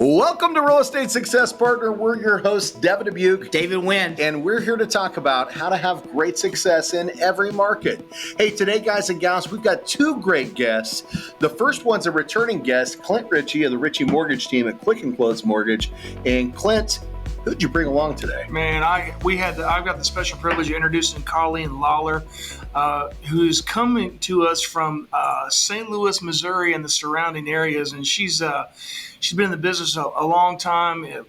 Welcome to Real Estate Success Partner. We're your hosts, Devin Dubuc, David Wynn, and we're here to talk about how to have great success in every market. Hey, today, guys and gals, we've got two great guests. The first one's a returning guest, Clint Ritchie of the Ritchie Mortgage team at Quick and Close Mortgage. And Clint, who'd you bring along today? Man, I've got the special privilege of introducing Colleen Lawler, who's coming to us from St. Louis, Missouri, and the surrounding areas, and she's been in the business a long time. A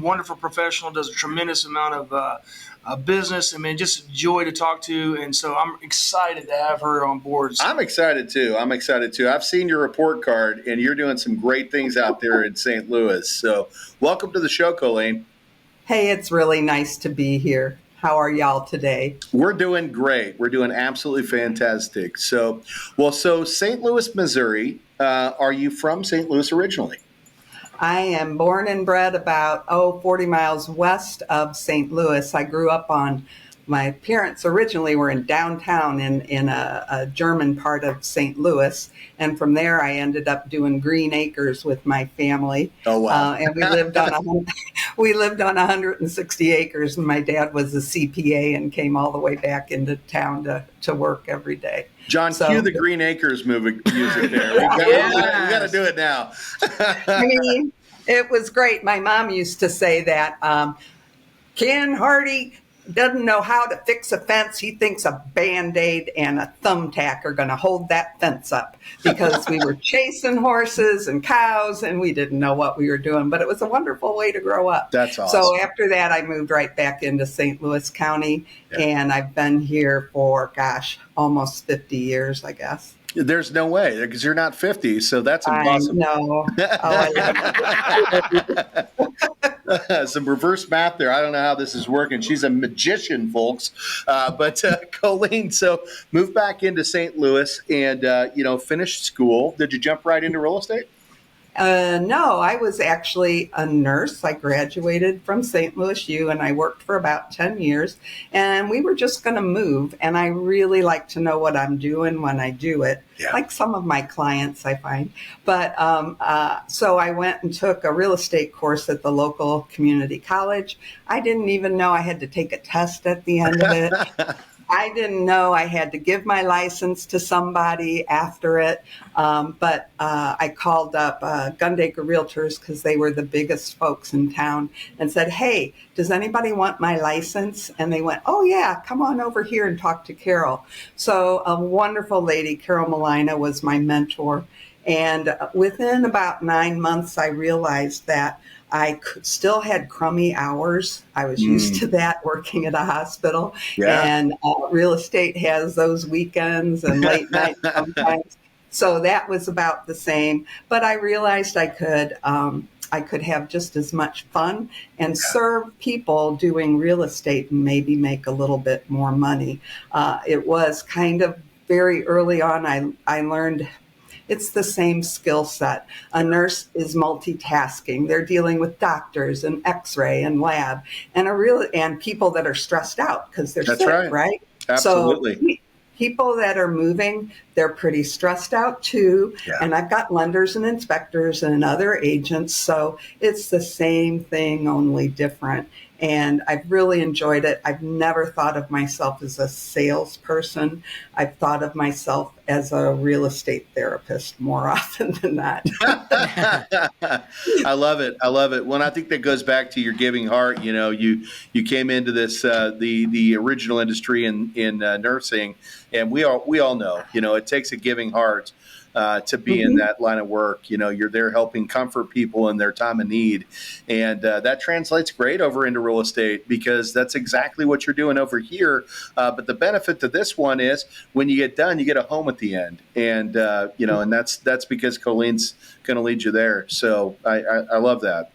wonderful professional, does a tremendous amount of business. I mean, just a joy to talk to, and so I'm excited to have her on board. I'm excited too. I've seen your report card, and you're doing some great things out there in St. Louis. So, welcome to the show, Colleen. Hey, it's really nice to be here. How are y'all today? We're doing great. We're doing absolutely fantastic. So St. Louis, Missouri, are you from St. Louis originally? I am born and bred about 40 miles west of St. Louis. I grew up my parents originally were in downtown in a German part of St. Louis. And from there, I ended up doing Green Acres with my family. Oh, wow. And we lived on 160 acres. And my dad was a CPA and came all the way back into town to work every day. John, cue the Green Acres music there. We got to do it now. I mean, it was great. My mom used to say that Ken Hardy doesn't know how to fix a fence. He thinks a Band-Aid and a thumbtack are going to hold that fence up, because we were chasing horses and cows and we didn't know what we were doing, but it was a wonderful way to grow up. That's awesome. So after that, I moved right back into St. Louis County, and I've been here for, almost 50 years, I guess. There's no way, because you're not 50, so that's impossible. I know. Some reverse math there. I don't know how this is working. She's a magician, folks. But Colleen, so moved back into St. Louis and, finished school. Did you jump right into real estate? No, I was actually a nurse. I graduated from St. Louis U and I worked for about 10 years, and we were just going to move. And I really like to know what I'm doing when I do it, like some of my clients, I find. But so I went and took a real estate course at the local community college. I didn't even know I had to take a test at the end of it. I didn't know I had to give my license to somebody after it, but I called up Gundaker Realtors, because they were the biggest folks in town, and said, hey, does anybody want my license? And they went, oh, yeah, come on over here and talk to Carol. So a wonderful lady, Carol Malina, was my mentor. And within about 9 months, I realized that I still had crummy hours. I was used to that working at a hospital, and real estate has those weekends and late nights sometimes. So that was about the same. But I realized I could have just as much fun and serve people doing real estate and maybe make a little bit more money. It was kind of very early on. I learned it's the same skill set. A nurse is multitasking. They're dealing with doctors and x-ray and lab and people that are stressed out because they're sick, right? Absolutely. So people that are moving, they're pretty stressed out too. Yeah. And I've got lenders and inspectors and other agents. So it's the same thing, only different. And I've really enjoyed it. I've never thought of myself as a salesperson. I've thought of myself as a real estate therapist more often than not. I love it. Well, I think that goes back to your giving heart. You know, you came into this the original industry in nursing, and we all know, it takes a giving heart to be in that line of work. You're there helping comfort people in their time of need. And that translates great over into real estate, because that's exactly what you're doing over here. But the benefit to this one is when you get done, you get a home at the end. And, and that's because Colleen's going to lead you there. So I love that.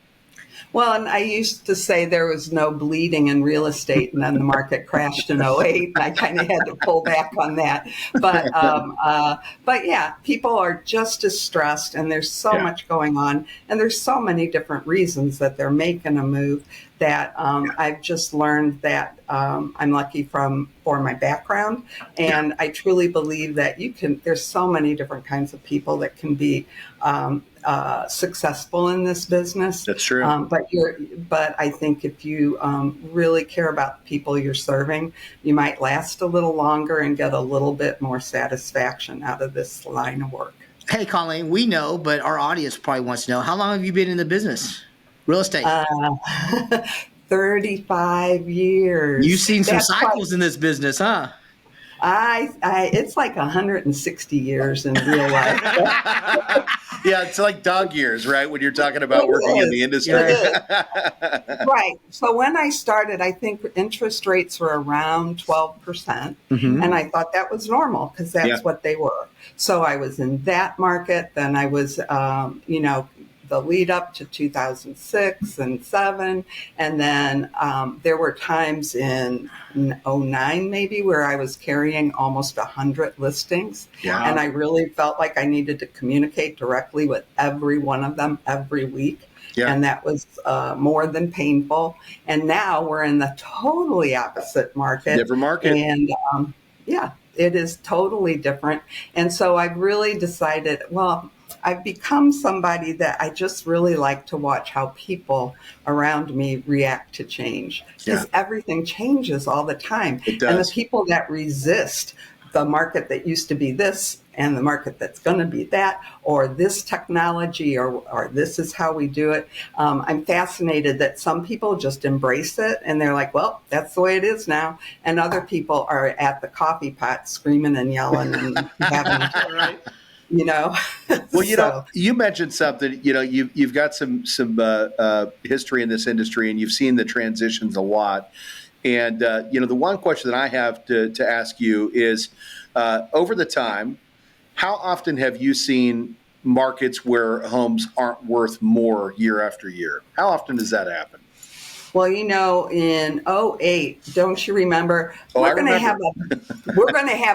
Well, and I used to say there was no bleeding in real estate, and then the market crashed in '08, and I kind of had to pull back on that. But yeah, people are just as stressed, and there's so much going on, and there's so many different reasons that they're making a move that I've just learned that I'm lucky for my background, and I truly believe that there's so many different kinds of people that can be successful in this business. That's true. But I think if you really care about the people you're serving, you might last a little longer and get a little bit more satisfaction out of this line of work. Hey, Colleen, we know, but our audience probably wants to know, how long have you been in the business? Real estate? 35 years. You've seen some That's cycles in this business, huh? It's like 160 years in real life. Yeah, it's like dog years, right? When you're talking about working in the industry. Right. So when I started, I think interest rates were around 12%. And I thought that was normal because that's what they were. So I was in that market. Then I was, the lead up to 2006 and 7. And then there were times in 09 maybe where I was carrying almost 100 listings. Wow. And I really felt like I needed to communicate directly with every one of them every week. Yeah. And that was more than painful. And now we're in the totally opposite market. Different market. And it is totally different. And so I've really decided, well, I've become somebody that I just really like to watch how people around me react to change, because everything changes all the time. It does. And the people that resist the market that used to be this and the market that's going to be that, or this technology, or this is how we do it. I'm fascinated that some people just embrace it and they're like, well, that's the way it is now. And other people are at the coffee pot screaming and yelling and having Right. Well, you mentioned something. You've got some history in this industry, and you've seen the transitions a lot. And the one question that I have to ask you is, over the time, how often have you seen markets where homes aren't worth more year after year? How often does that happen? Well, in 08, don't you remember? We're going to have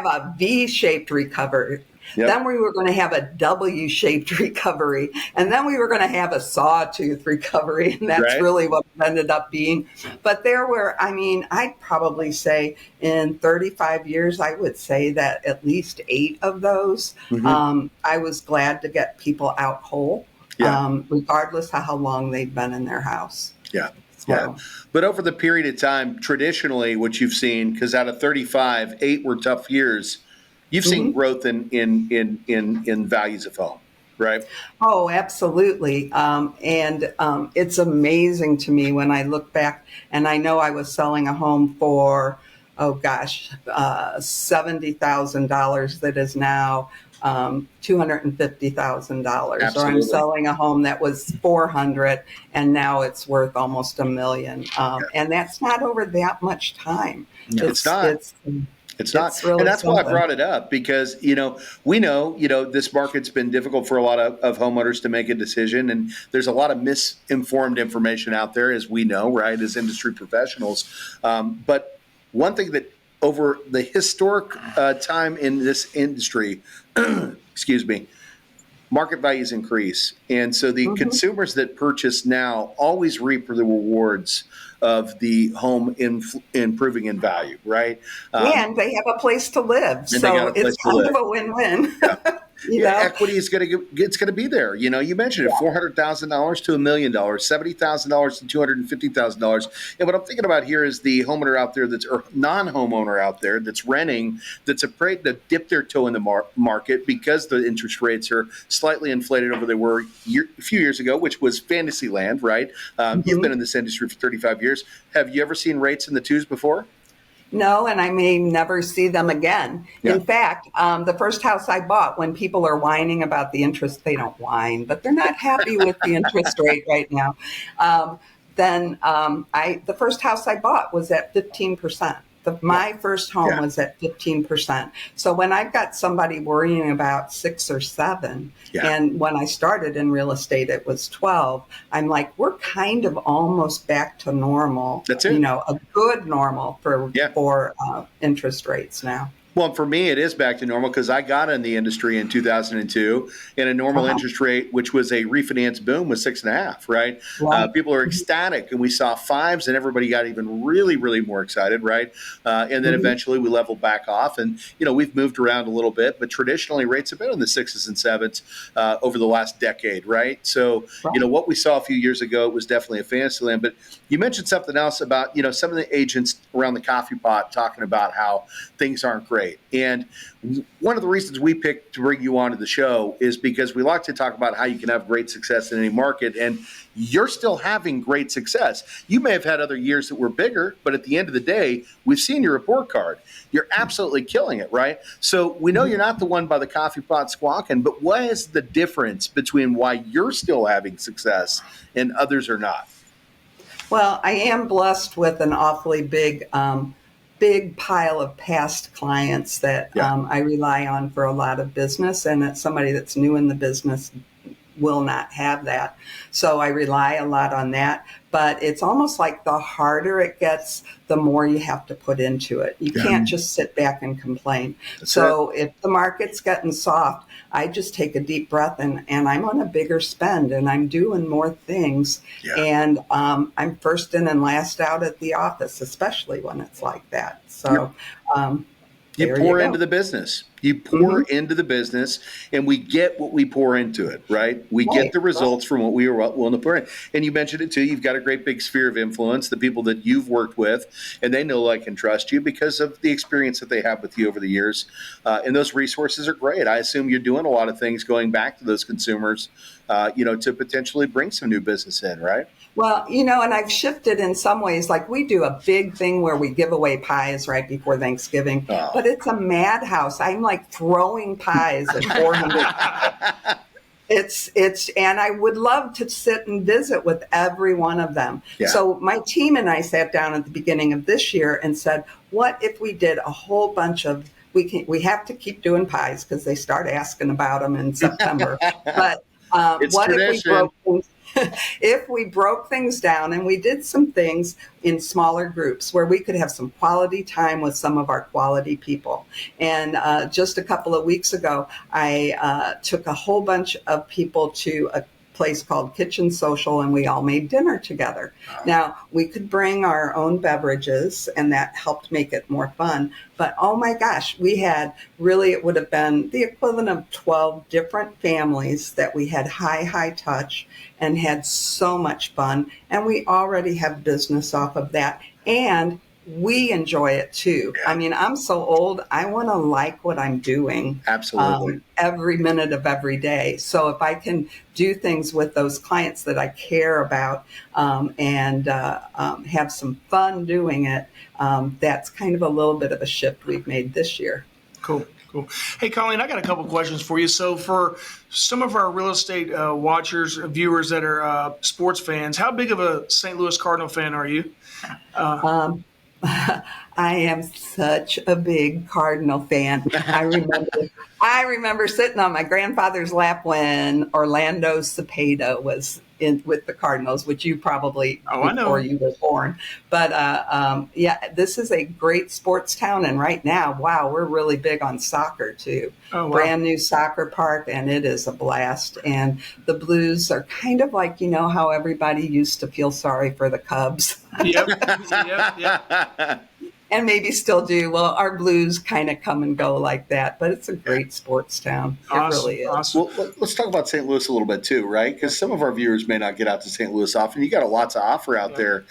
a V-shaped recovery. Yep. Then we were going to have a W-shaped recovery, and then we were going to have a sawtooth recovery, and that's really what it ended up being. But there were, I'd probably say in 35 years, I would say that at least 8 of those, I was glad to get people out whole, regardless of how long they'd been in their house. Yeah. Yeah. But over the period of time, traditionally, what you've seen, because out of 35, 8 were tough years. You've seen growth in values of home, right? Oh, absolutely. And it's amazing to me when I look back, and I know I was selling a home for, $70,000 that is now $250,000. Or I'm selling a home that was $400,000 and now it's worth almost $1 million. And that's not over that much time. No, it's not. It's not. Really, and that's why I brought it up, because, we know, this market's been difficult for a lot of homeowners to make a decision. And there's a lot of misinformed information out there, as we know, right, as industry professionals. But one thing that over the historic time in this industry, excuse me, market values increase. And so the consumers that purchase now always reap the rewards of the home improving in value, right? And they have a place to live. So it's kind of a win-win. Yeah. Equity is going to be there. You mentioned it, $400,000 to $1 million, $70,000 to $250,000. And what I'm thinking about here is the homeowner out there or non-homeowner out there that's renting, that's afraid to dip their toe in the market because the interest rates are slightly inflated over they were a few years ago, which was fantasy land, right? You've been in this industry for 35 years. Have you ever seen rates in the 2s before? No, and I may never see them again. Yeah. In fact, the first house I bought, when people are whining about the interest, they don't whine, but they're not happy with the interest rate right now. The first house I bought was at 15%. My first home was at 15%. So when I've got somebody worrying about 6 or 7, and when I started in real estate, it was 12, I'm like, we're kind of almost back to normal. That's it. A good normal for interest rates now. Well, for me, it is back to normal because I got in the industry in 2002, and a normal interest rate, which was a refinance boom, was 6.5. Right? Right. People are ecstatic, and we saw fives, and everybody got even really, really more excited. Right? And then eventually we leveled back off, and we've moved around a little bit, but traditionally rates have been in the sixes and sevens over the last decade. Right? So what we saw a few years ago, it was definitely a fantasy land. But you mentioned something else about some of the agents around the coffee pot talking about how things aren't great. And one of the reasons we picked to bring you onto the show is because we like to talk about how you can have great success in any market, and you're still having great success. You may have had other years that were bigger, but at the end of the day, we've seen your report card. You're absolutely killing it, right? So we know you're not the one by the coffee pot squawking, but what is the difference between why you're still having success and others are not? Well, I am blessed with an awfully big pile of past clients that I rely on for a lot of business, and that somebody that's new in the business will not have that. So I rely a lot on that. But it's almost like the harder it gets, the more you have to put into it. You can't just sit back and complain. If the market's getting soft, I just take a deep breath and I'm on a bigger spend and I'm doing more things. And I'm first in and last out at the office, especially when it's like that. So you pour into the business. You pour into the business, and we get what we pour into it, right? We get the results from what we are willing to pour in. And you mentioned it too. You've got a great big sphere of influence, the people that you've worked with, and they know, like, and trust you because of the experience that they have with you over the years. And those resources are great. I assume you're doing a lot of things going back to those consumers, to potentially bring some new business in, right? Well, and I've shifted in some ways. Like, we do a big thing where we give away pies right before Thanksgiving, but it's a madhouse. I'm like throwing pies at 400 people. And I would love to sit and visit with every one of them. So my team and I sat down at the beginning of this year and said, what if we did a whole bunch of, we have to keep doing pies because they start asking about them in September. But what tradition. if we broke things down and we did some things in smaller groups where we could have some quality time with some of our quality people. And just a couple of weeks ago, I took a whole bunch of people to a place called Kitchen Social, and we all made dinner together. Now, we could bring our own beverages, and that helped make it more fun. But oh my gosh, we had really, it would have been the equivalent of 12 different families that we had high touch and had so much fun. And we already have business off of that. And we enjoy it too. I mean, I'm so old, I want to like what I'm doing. Absolutely. Every minute of every day. So if I can do things with those clients that I care about and have some fun doing it, that's kind of a little bit of a shift we've made this year. Cool. Hey, Colleen, I got a couple questions for you. So for some of our real estate watchers, viewers that are sports fans, how big of a St. Louis Cardinal fan are you? I am such a big Cardinal fan. I remember sitting on my grandfather's lap when Orlando Cepeda was in with the Cardinals, which you probably before you were born. But this is a great sports town, and right now, wow, we're really big on soccer too. Oh, wow. Brand new soccer park, and it is a blast. And the Blues are kind of like, how everybody used to feel sorry for the Cubs. Yep. And maybe still do. Well, our Blues kind of come and go like that, but it's a great sports town. It really is. Awesome. Well, let's talk about St. Louis a little bit too, right? Because some of our viewers may not get out to St. Louis often. You got a lot to offer out there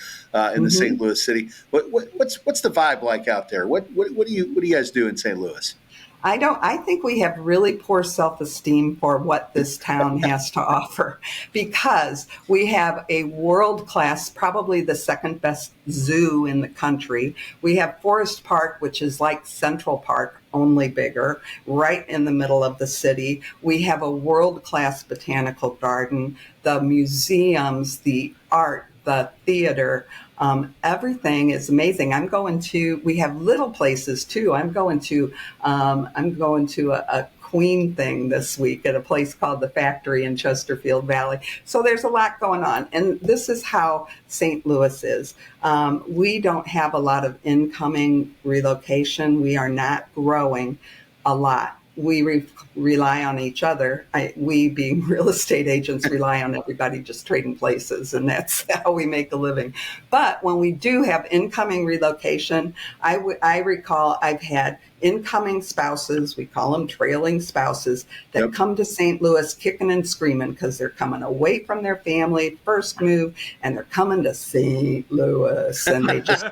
in the St. Louis city. What's the vibe like out there? What do you guys do in St. Louis? I think we have really poor self-esteem for what this town has to offer, because we have a world-class, probably the second best zoo in the country. We have Forest Park, which is like Central Park, only bigger, right in the middle of the city. We have a world-class botanical garden, the museums, the art, the theater. Everything is amazing. We have little places too. I'm going to a Queen thing this week at a place called The Factory in Chesterfield Valley. So there's a lot going on. And this is how St. Louis is. We don't have a lot of incoming relocation. We are not growing a lot. We rely on each other. We, being real estate agents, rely on everybody just trading places, and that's how we make a living. But when we do have incoming relocation, I recall I've had incoming spouses, we call them trailing spouses, that come to St. Louis kicking and screaming because they're coming away from their family, first move, and they're coming to St. Louis, and they just,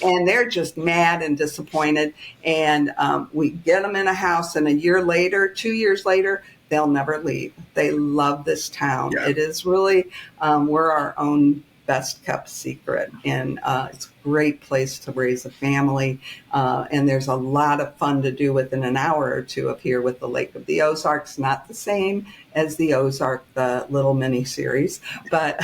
and they're just mad and disappointed. And we get them in a house, and a year later, 2 years later, they'll never leave. They love this town. Yeah. It is really, we're our own best kept secret, and it's a great place to raise a family, and there's a lot of fun to do within an hour or two of here with the Lake of the Ozarks. Not the same as the Ozark, the little mini series, but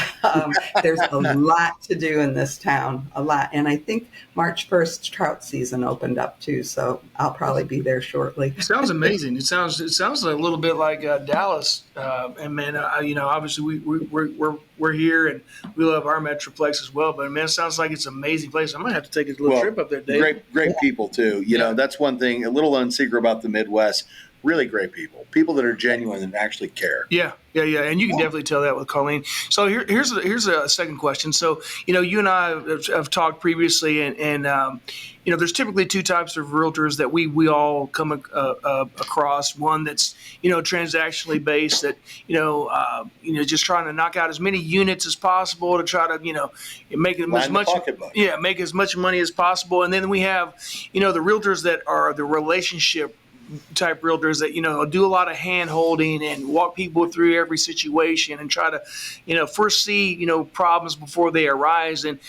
there's a lot to do in this town, a lot. And I think March 1st trout season opened up too, so I'll probably be there shortly. It sounds amazing. It sounds like a little bit like Dallas, and man, obviously we're here and we love our Metroplex as well. But man, it sounds like it's an amazing place. I'm gonna have to take a little trip up there, Dave. Great people too. You know, that's one thing. A little unsecret about the Midwest. Really great people that are genuine and actually care. Yeah. And you can definitely tell that with Colleen. So here's a second question. So, you and I have talked previously, and there's typically two types of realtors that we all come across. One that's, transactionally based, that, just trying to knock out as many units as possible to try to, make as much money as possible. And then we have, the realtors that are the relationship type realtors that do a lot of hand holding and walk people through every situation and try to foresee problems before they arise, and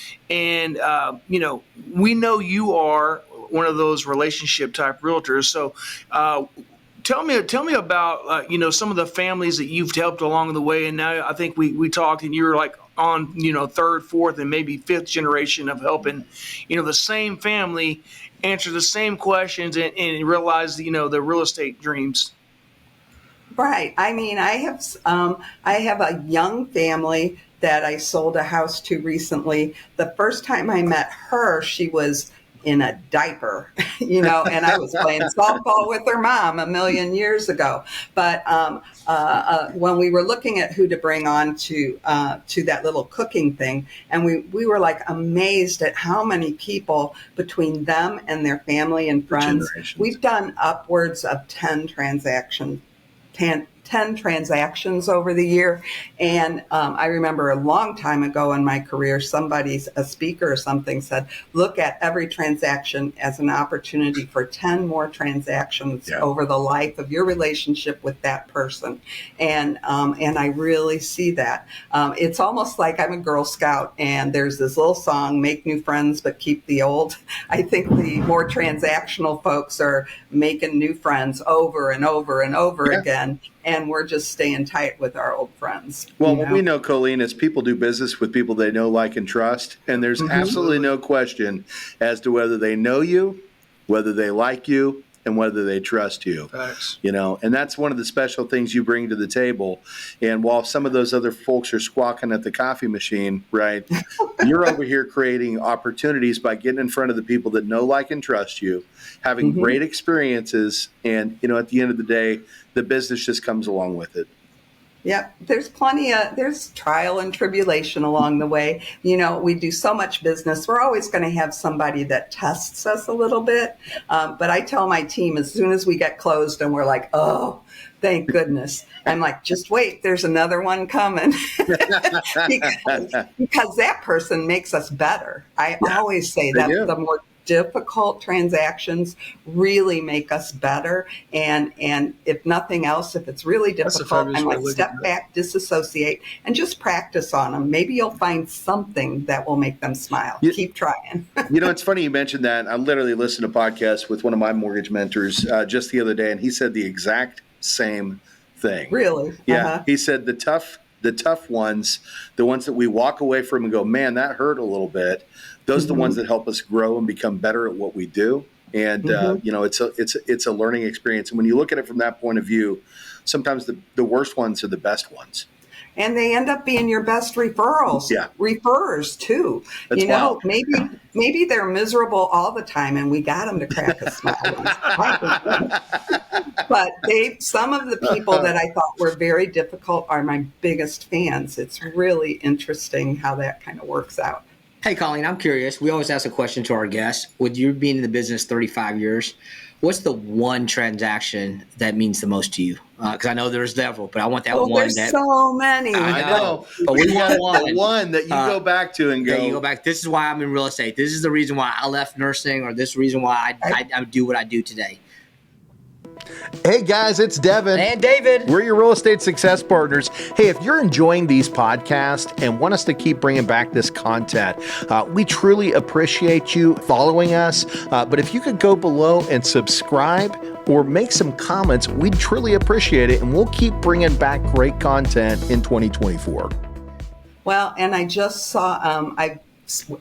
we know you are one of those relationship type realtors. So tell me about some of the families that you've helped along the way. And now I think we talked, and you're like on third, fourth, and maybe fifth generation of helping the same family answer the same questions and realize the real estate dreams. Right. I mean, I have a young family that I sold a house to recently. The first time I met her, she was in a diaper, and I was playing softball with her mom a million years ago. But when we were looking at who to bring on to that little cooking thing, and we were like amazed at how many people between them and their family and friends, we've done upwards of 10 transactions over the year. And I remember a long time ago in my career, a speaker or something said, look at every transaction as an opportunity for 10 more transactions over the life of your relationship with that person. And I really see that. It's almost like I'm a Girl Scout, and there's this little song, make new friends, but keep the old. I think the more transactional folks are making new friends over and over and over again. And we're just staying tight with our old friends. Well, what we know, Colleen, is people do business with people they know, like, and trust. And there's absolutely no question as to whether they know you, whether they like you, and whether they trust you. Thanks. And that's one of the special things you bring to the table. And while some of those other folks are squawking at the coffee machine, right, you're over here creating opportunities by getting in front of the people that know, like, and trust you, having great experiences. And, at the end of the day, the business just comes along with it. Yep. There's there's trial and tribulation along the way. We do so much business. We're always going to have somebody that tests us a little bit. But I tell my team, as soon as we get closed and we're like, oh, thank goodness, I'm like, just wait, there's another one coming. because that person makes us better. I always say that the more difficult transactions really make us better, and if nothing else, if it's really difficult, I'm like, step back, disassociate, and just practice on them. Maybe you'll find something that will make them smile. Keep trying. It's funny you mentioned that. I literally listened to a podcast with one of my mortgage mentors just the other day, and he said the exact same thing. Really? Yeah. He said the tough ones, the ones that we walk away from and go, man, that hurt a little bit. Those are the ones that help us grow and become better at what we do. And it's a learning experience. And when you look at it from that point of view, sometimes the worst ones are the best ones. And they end up being your best referrals, referrers too. That's wild. Maybe they're miserable all the time, and we got them to crack a smile. But some of the people that I thought were very difficult are my biggest fans. It's really interesting how that kind of works out. Hey, Colleen, I'm curious. We always ask a question to our guests. With you being in the business 35 years, what's the one transaction that means the most to you? Because I know there's several, but I want that one. There's so many. I know. But we want the one that you go back to and go. Yeah, you go back. This is why I'm in real estate. This is the reason why I left nursing, or this is the reason why I do what I do today. Hey guys, it's Devin and David. We're your real estate success partners. Hey, if you're enjoying these podcasts and want us to keep bringing back this content, we truly appreciate you following us. But if you could go below and subscribe or make some comments, we'd truly appreciate it. And we'll keep bringing back great content in 2024. Well, and I just saw,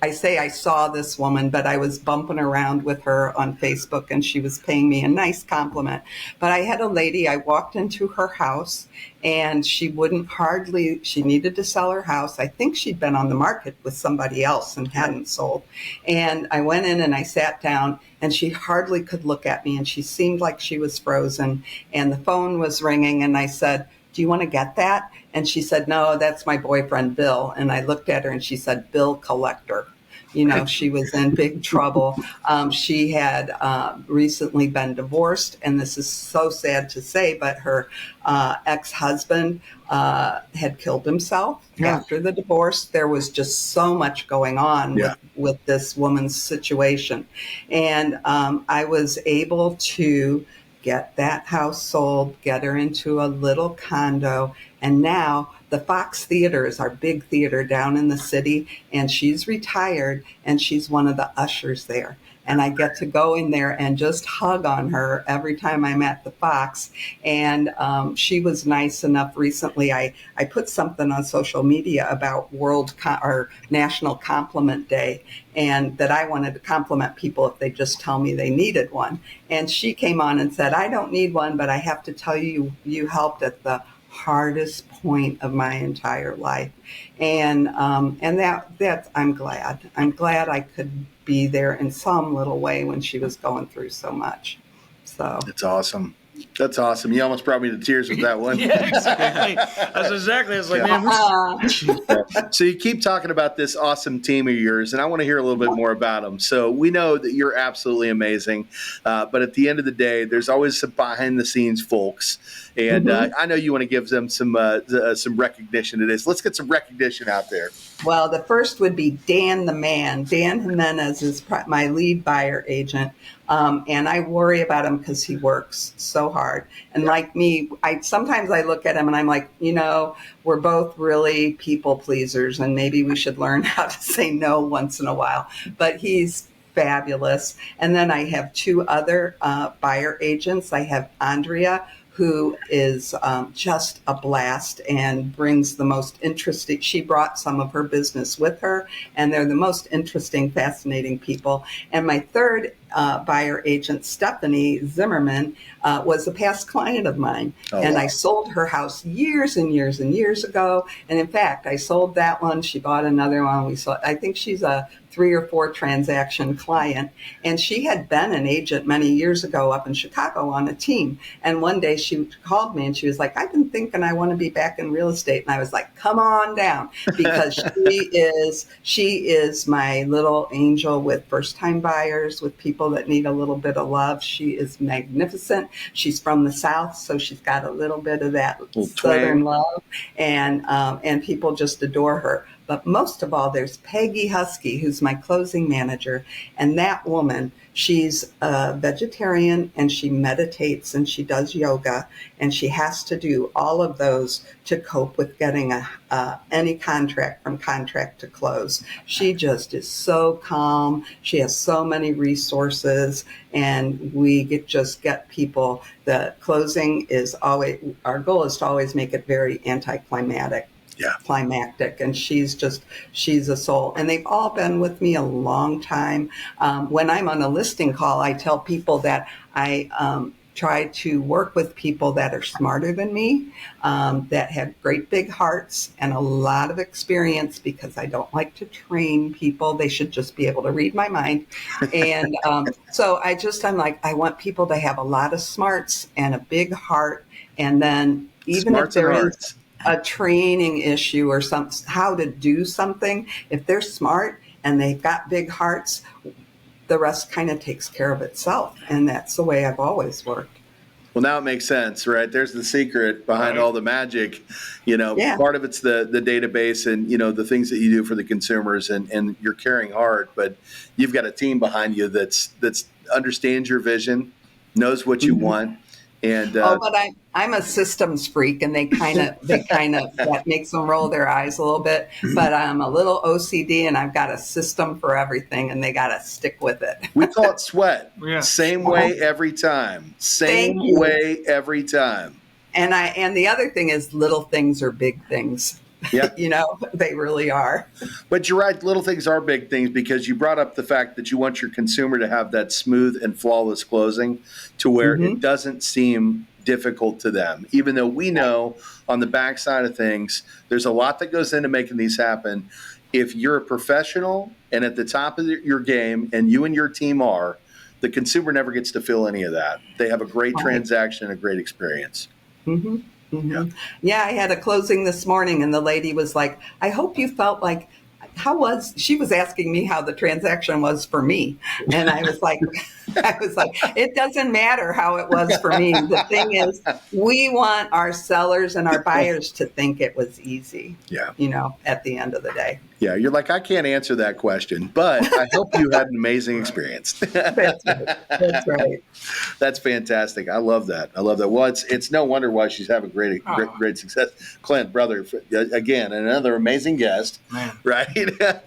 I say I saw this woman, but I was bumping around with her on Facebook and she was paying me a nice compliment. But I had a lady, I walked into her house and she needed to sell her house. I think she'd been on the market with somebody else and hadn't sold. And I went in and I sat down and she hardly could look at me and she seemed like she was frozen and the phone was ringing and I said, "Do you want to get that?" And she said, "No, that's my boyfriend, Bill." And I looked at her and she said, "Bill collector." She was in big trouble. She had recently been divorced, and this is so sad to say, but her ex-husband had killed himself after the divorce. There was just so much going on with this woman's situation. And I was able to get that house sold, get her into a little condo, and now the Fox Theater is our big theater down in the city, and she's retired, and she's one of the ushers there. And I get to go in there and just hug on her every time I'm at the Fox. And she was nice enough recently. I put something on social media about National Compliment Day, and that I wanted to compliment people if they just tell me they needed one. And she came on and said, "I don't need one, but I have to tell you, you helped at the hardest point of my entire life." And that I'm glad I could be there in some little way when she was going through so much. So it's awesome. That's awesome. You almost brought me to tears with that one. Yeah, exactly. That's exactly. It's like, man. So you keep talking about this awesome team of yours, and I want to hear a little bit more about them. So we know that you're absolutely amazing, but at the end of the day, there's always some behind-the-scenes folks, and I know you want to give them some recognition to this. Let's get some recognition out there. Well, the first would be Dan the Man. Dan Jimenez is my lead buyer agent. And I worry about him because he works so hard. And like me, sometimes I look at him and I'm like, we're both really people pleasers and maybe we should learn how to say no once in a while. But he's fabulous. And then I have two other buyer agents. I have Andrea, who is just a blast and brings the most interesting. She brought some of her business with her, and they're the most interesting, fascinating people. And my third buyer agent, Stephanie Zimmerman, was a past client of mine. And I sold her house years and years and years ago. And in fact, I sold that one. She bought another one. I think she's a 3 or 4 transaction client. And she had been an agent many years ago up in Chicago on a team. And one day she called me and she was like, "I've been thinking I want to be back in real estate." And I was like, "Come on down," because she is my little angel with first time buyers, with people that need a little bit of love. She is magnificent. She's from the South, so she's got a little bit of that Southern love, and people just adore her. But most of all, there's Peggy Husky, who's my closing manager. And that woman, she's a vegetarian and she meditates and she does yoga. And she has to do all of those to cope with getting any contract from contract to close. She just is so calm. She has so many resources. And we just get people. The closing is always, our goal is to always make it very anticlimactic. Yeah. climactic, and she's a soul. And they've all been with me a long time. When I'm on a listing call, I tell people that I try to work with people that are smarter than me, that have great big hearts and a lot of experience, because I don't like to train people. They should just be able to read my mind. And so I'm like, I want people to have a lot of smarts and a big heart. And then even Smarts if there and is hearts. a training issue or how to do something, if they're smart and they've got big hearts, the rest kind of takes care of itself. And that's the way I've always worked. Well, now it makes sense, right? There's the secret behind all the magic. Yeah. Part of it's the database and, the things that you do for the consumers, and you're carrying hard, but you've got a team behind you that's understands your vision, knows what you want. And But I'm a systems freak, and they kind of that makes them roll their eyes a little bit. But I'm a little OCD, and I've got a system for everything, and they got to stick with it. we call it sweat. Yeah. Same way every time. Same Thank you. way every time. And the other thing is, little things are big things. Yeah. They really are. But you're right, little things are big things, because you brought up the fact that you want your consumer to have that smooth and flawless closing to where it doesn't seem difficult to them. Even though we know on the backside of things, there's a lot that goes into making these happen. If you're a professional and at the top of your game, and you and your team are, the consumer never gets to feel any of that. They have a great transaction and a great experience. Mm-hmm. Mm-hmm. Yeah, I had a closing this morning, and the lady was like, I hope you felt like, she was asking me how the transaction was for me. And I was like, it doesn't matter how it was for me. The thing is, we want our sellers and our buyers to think it was easy. Yeah. At the end of the day. Yeah, you're like, I can't answer that question, but I hope you had an amazing experience. That's right. That's right. That's fantastic. I love that. Well, it's no wonder why she's having great success. Clint, brother, again, another amazing guest. Man. Right?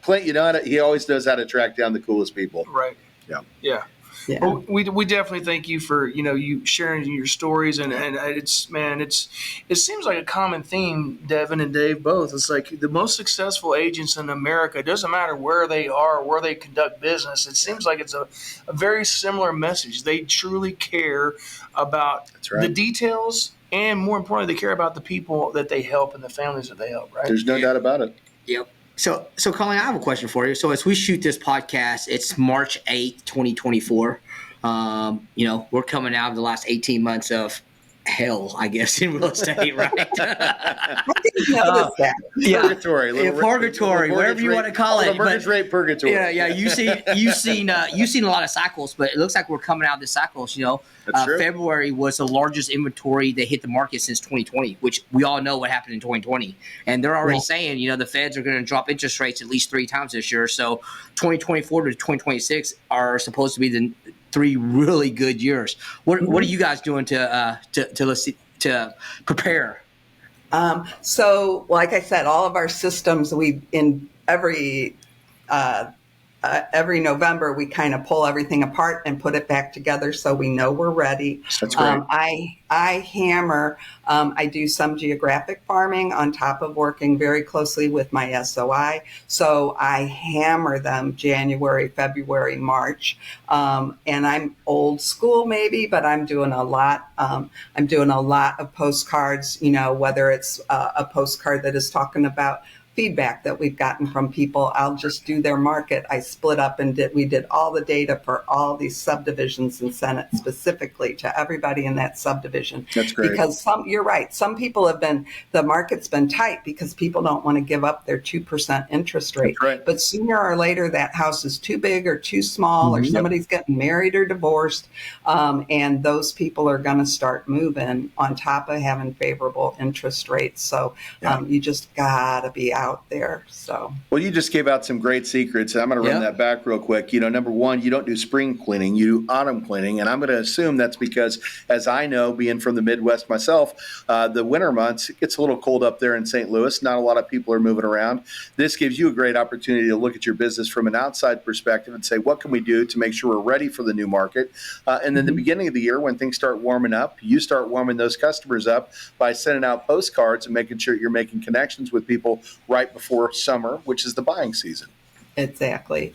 Clint, he always knows how to track down the coolest people. Right. Yeah. Yeah. Well, we definitely thank you for you sharing your stories, and it seems like a common theme, Devin and Dave both. It's like the most successful agents in America, it doesn't matter where they are, where they conduct business. It seems like it's a very similar message. They truly care about the details, and more importantly, they care about the people that they help and the families that they help. Right? There's no doubt about it. Yep. So Colleen, I have a question for you. So as we shoot this podcast, it's March 8th, 2024. We're coming out of the last 18 months of hell, I guess, in real estate, right? I didn't notice that. Purgatory. Purgatory, whatever you want to call it. Mortgage rate purgatory. Yeah. You've seen a lot of cycles, but it looks like we're coming out of this cycles. That's true. February was the largest inventory that hit the market since 2020, which we all know what happened in 2020. And they're already saying, the feds are going to drop interest rates at least 3 times this year. So 2024 to 2026 are supposed to be the 3 really good years. What are you guys doing to prepare? So, like I said, all of our systems, every November, we kind of pull everything apart and put it back together so we know we're ready. That's great. I do some geographic farming on top of working very closely with my SOI. So I hammer them January, February, March. And I'm old school maybe, but I'm doing a lot. I'm doing a lot of postcards, whether it's a postcard that is talking about feedback that we've gotten from people. I'll just do their market. I split up and we did all the data for all these subdivisions and sent it specifically to everybody in that subdivision. That's great. Because you're right. Some people the market's been tight because people don't want to give up their 2% interest rate. That's right. But sooner or later, that house is too big or too small, or somebody's getting married or divorced. And those people are going to start moving on top of having favorable interest rates. So you just gotta be out there. So, Well, you just gave out some great secrets. I'm going to run that back real quick. Number one, you don't do spring cleaning, you do autumn cleaning. And I'm going to assume that's because, as I know, being from the Midwest myself, the winter months, it gets a little cold up there in St. Louis. Not a lot of people are moving around. This gives you a great opportunity to look at your business from an outside perspective and say, what can we do to make sure we're ready for the new market? And then the beginning of the year, when things start warming up, you start warming those customers up by sending out postcards and making sure you're making connections with people right before summer, which is the buying season. Exactly.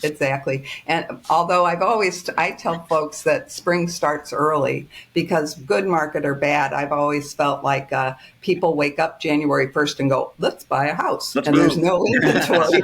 And although I tell folks that spring starts early because good market or bad, I've always felt like people wake up January 1st and go, let's buy a house. Let's and move. There's no inventory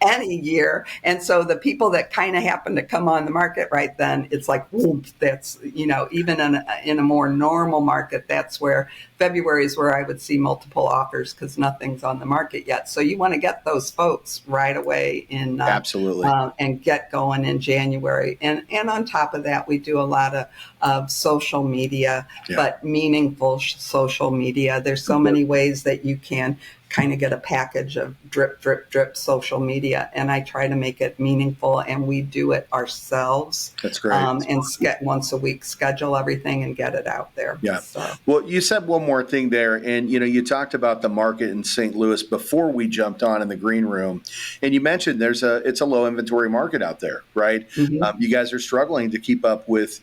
any year. And so the people that kind of happen to come on the market right then, it's like, whoop, that's, even in a more normal market, that's where February is where I would see multiple offers because nothing's on the market yet. So you want to get those folks right away absolutely, and get going in January. And on top of that, we do a lot of social media, but meaningful social media. There's so many ways that you can kind of get a package of drip, drip, drip social media. And I try to make it meaningful, and we do it ourselves. That's great. And once a week, schedule everything and get it out there. Yeah. So. Well, you said one more thing there, and you talked about the market in St. Louis before we jumped on in the green room, and you mentioned it's a low inventory market out there, right? Mm-hmm. You guys are struggling to keep up with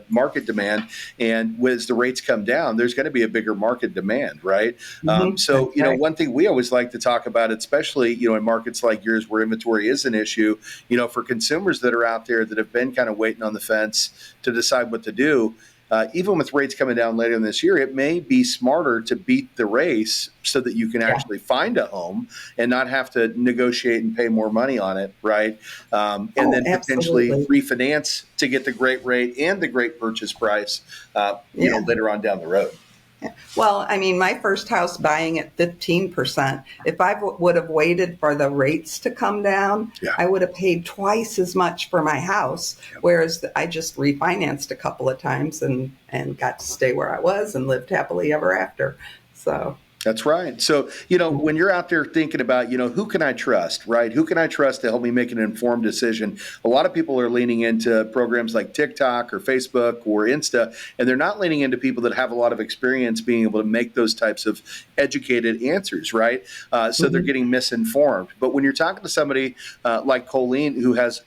market demand, and as the rates come down, there's going to be a bigger market demand, right? Mm-hmm. So one thing we always like to talk about, especially in markets like yours where inventory is an issue, for consumers that are out there that have been kind of waiting on the fence to decide what to do. Even with rates coming down later in this year, it may be smarter to beat the race so that you can actually find a home and not have to negotiate and pay more money on it, right? And then potentially refinance to get the great rate and the great purchase price, later on down the road. Well, I mean, my first house buying at 15%, if I would have waited for the rates to come down, I would have paid twice as much for my house, whereas I just refinanced a couple of times and got to stay where I was and lived happily ever after. So That's right. So, when you're out there thinking about, who can I trust, right? Who can I trust to help me make an informed decision? A lot of people are leaning into programs like TikTok or Facebook or Insta, and they're not leaning into people that have a lot of experience being able to make those types of educated answers, right? So they're getting misinformed. But when you're talking to somebody like Colleen, who has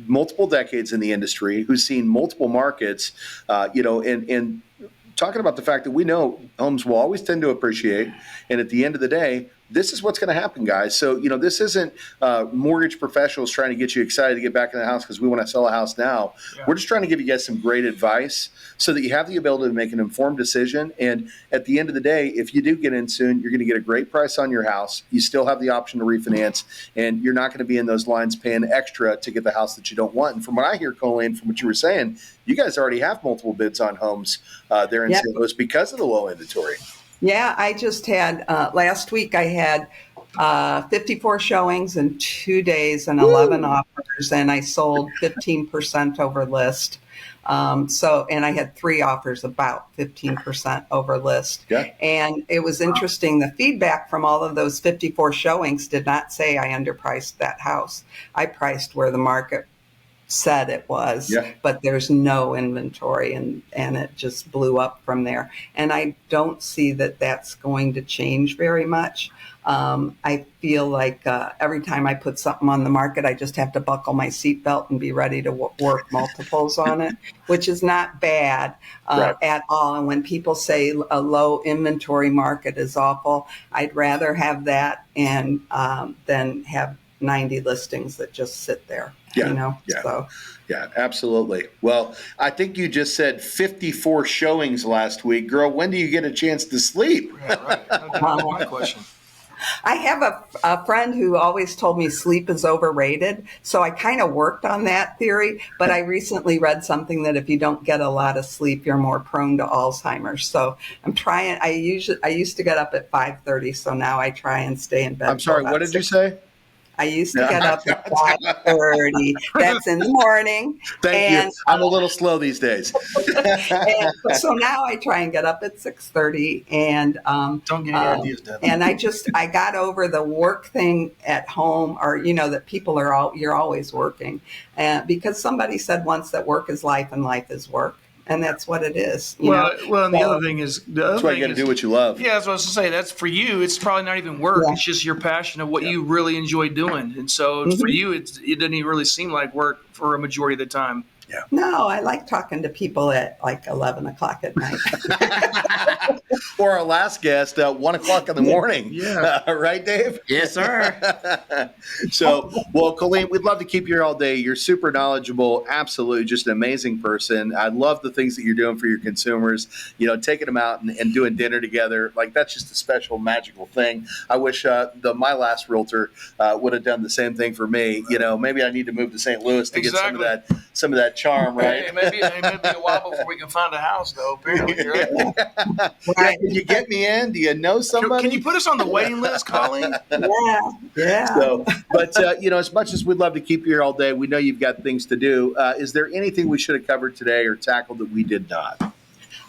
multiple decades in the industry, who's seen multiple markets, and talking about the fact that we know homes will always tend to appreciate. And at the end of the day, this is what's going to happen, guys. So, this isn't mortgage professionals trying to get you excited to get back in the house because we want to sell a house now. Yeah. We're just trying to give you guys some great advice so that you have the ability to make an informed decision. And at the end of the day, if you do get in soon, you're going to get a great price on your house. You still have the option to refinance, and you're not going to be in those lines paying extra to get the house that you don't want. And from what I hear, Colleen, from what you were saying, you guys already have multiple bids on homes there in St. Louis because of the low inventory. Yeah, I just had, last week I had 54 showings in 2 days and 11 offers, and I sold 15% over list. And I had 3 offers about 15% over list. Yeah. And it was interesting. The feedback from all of those 54 showings did not say I underpriced that house. I priced where the market said it was, but there's no inventory, and it just blew up from there. And I don't see that that's going to change very much. I feel like every time I put something on the market, I just have to buckle my seatbelt and be ready to work multiples on it, which is not bad at all. And when people say a low inventory market is awful, I'd rather have that and than have 90 listings that just sit there. Yeah. Yeah, absolutely. Well, I think you just said 54 showings last week. Girl, when do you get a chance to sleep? Yeah, right. That's my question. I have a friend who always told me sleep is overrated. So I kind of worked on that theory. But I recently read something that if you don't get a lot of sleep, you're more prone to Alzheimer's. So I'm trying. I used to get up at 5:30. So now I try and stay in bed. I'm sorry. What did you say? I used to get up at 5:30. That's in the morning. Thank you. I'm a little slow these days. And so now I try and get up at 6:30, and Don't get any ideas, Devin. and I got over the work thing at home, or that people you're always working, because somebody said once that work is life and life is work. And that's what it is. Well, and the other thing is, That's why you got to do what you love. Yeah, that's what I was going to say. That's for you. It's probably not even work. Yeah. It's just your passion of what you really enjoy doing. And so for you, it doesn't even really seem like work for a majority of the time. Yeah. No, I like talking to people at like 11 o'clock at night. Or our last guest at 1 o'clock in the morning. Yeah. Right, Dave? Yes, sir. So, well, Colleen, we'd love to keep you here all day. You're super knowledgeable, absolutely just an amazing person. I love the things that you're doing for your consumers, taking them out and doing dinner together. Like, that's just a special, magical thing. I wish my last realtor would have done the same thing for me. Maybe I need to move to St. Louis to get some of that charm, right? It may be a while before we can find a house, though, apparently. Right? Yeah, can you get me in? Do you know somebody? Can you put us on the waiting list, Colleen? Yeah. So, but as much as we'd love to keep you here all day, we know you've got things to do. Is there anything we should have covered today or tackled that we did not?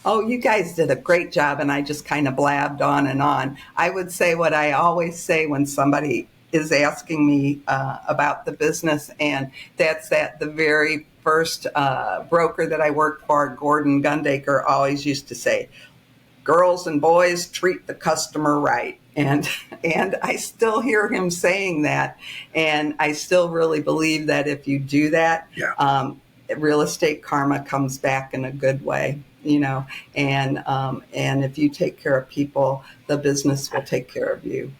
Oh, you guys did a great job, and I just kind of blabbed on and on. I would say what I always say when somebody is asking me about the business, and that's that the very first broker that I worked for, Gordon Gundaker, always used to say, girls and boys, treat the customer right. And I still hear him saying that. And I still really believe that if you do that, real estate karma comes back in a good way, and if you take care of people, the business will take care of you.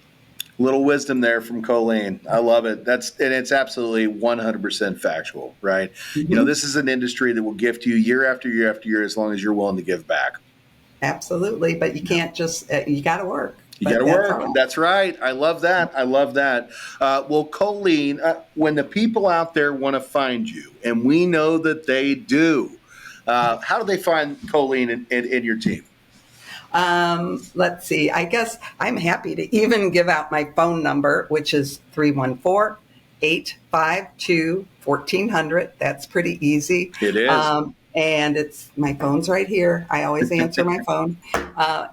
Little wisdom there from Colleen. I love it. And it's absolutely 100% factual, right? Mm-hmm. This is an industry that will gift you year after year after year as long as you're willing to give back. Absolutely. But you can't just, you got to work. You got to work. That's right. I love that. Well, Colleen, when the people out there want to find you, and we know that they do, how do they find Colleen and your team? Let's see. I guess I'm happy to even give out my phone number, which is 314-852-1400. That's pretty easy. It is. And my phone's right here. I always answer my phone.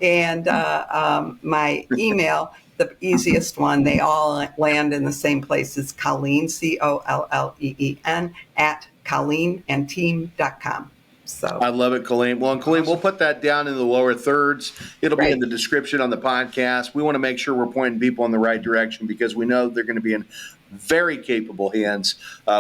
And my email, the easiest one, they all land in the same place, is Colleen, COLLEEN, at ColleenandTeam.com. So I love it, Colleen. Well, and Colleen, we'll put that down in the lower thirds. It'll be in the description on the podcast. We want to make sure we're pointing people in the right direction because we know they're going to be in very capable hands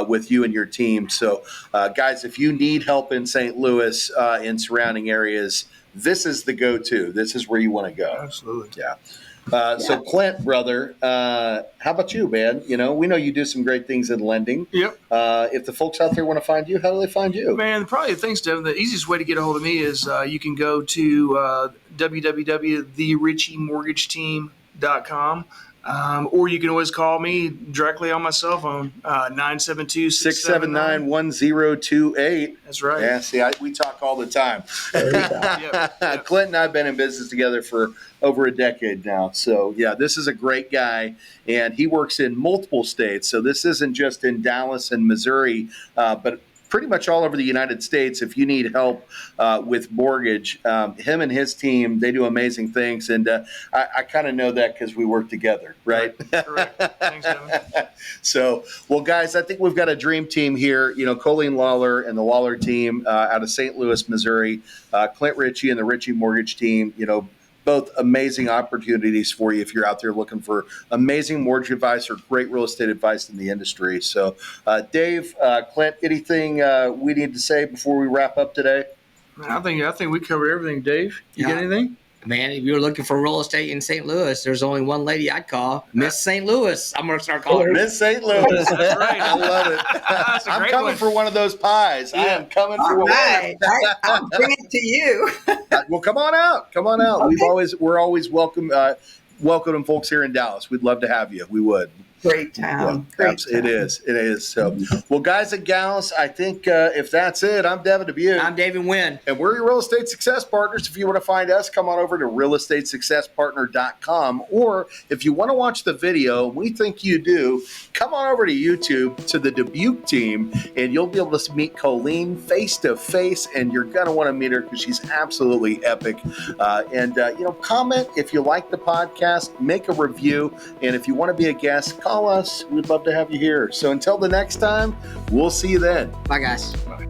with you and your team. So, guys, if you need help in St. Louis and surrounding areas, this is the go-to. This is where you want to go. Absolutely. Yeah. So, Clint, brother, how about you, man? We know you do some great things in lending. Yep. If the folks out there want to find you, how do they find you? Man, probably thanks, Devin. The easiest way to get a hold of me is you can go to www.therichiemortgageteam.com. Or you can always call me directly on my cell phone, 972-679-1028. That's right. Yeah, see, we talk all the time. Yep. Clint and I have been in business together for over a decade now. So, yeah, this is a great guy, and he works in multiple states. So this isn't just in Dallas and Missouri, but pretty much all over the United States. If you need help with mortgage, him and his team, they do amazing things. And I kind of know that because we work together, right? Correct. Thanks, Devin. So, well, guys, I think we've got a dream team here. Colleen Lawler and the Lawler team out of St. Louis, Missouri, Clint Ritchie and the Ritchie Mortgage team, both amazing opportunities for you if you're out there looking for amazing mortgage advice or great real estate advice in the industry. So, Dave, Clint, anything we need to say before we wrap up today? Man, I think we covered everything, Dave. You got anything? Man, if you're looking for real estate in St. Louis, there's only one lady I'd call, Miss St. Louis. I'm going to start calling her Miss St. Louis. That's right. I love it. I'm coming for one of those pies. Yeah. I am coming for one. Right. I'll bring it to you. Well, come on out. Come on out. Okay. We're always welcoming folks here in Dallas. We'd love to have you. We would. Great town. Great It town. is. It is. So, well, guys and gals, I think if that's it, I'm Devin Dubuc. I'm David Wynn. And we're your real estate success partners. If you want to find us, come on over to realestatesuccesspartner.com. Or if you want to watch the video, we think you do, come on over to YouTube to the Dubuc team, and you'll be able to meet Colleen face to face. And you're going to want to meet her because she's absolutely epic. Comment if you like the podcast, make a review. And if you want to be a guest, call us. We'd love to have you here. So until the next time, we'll see you then. Bye, guys. Bye.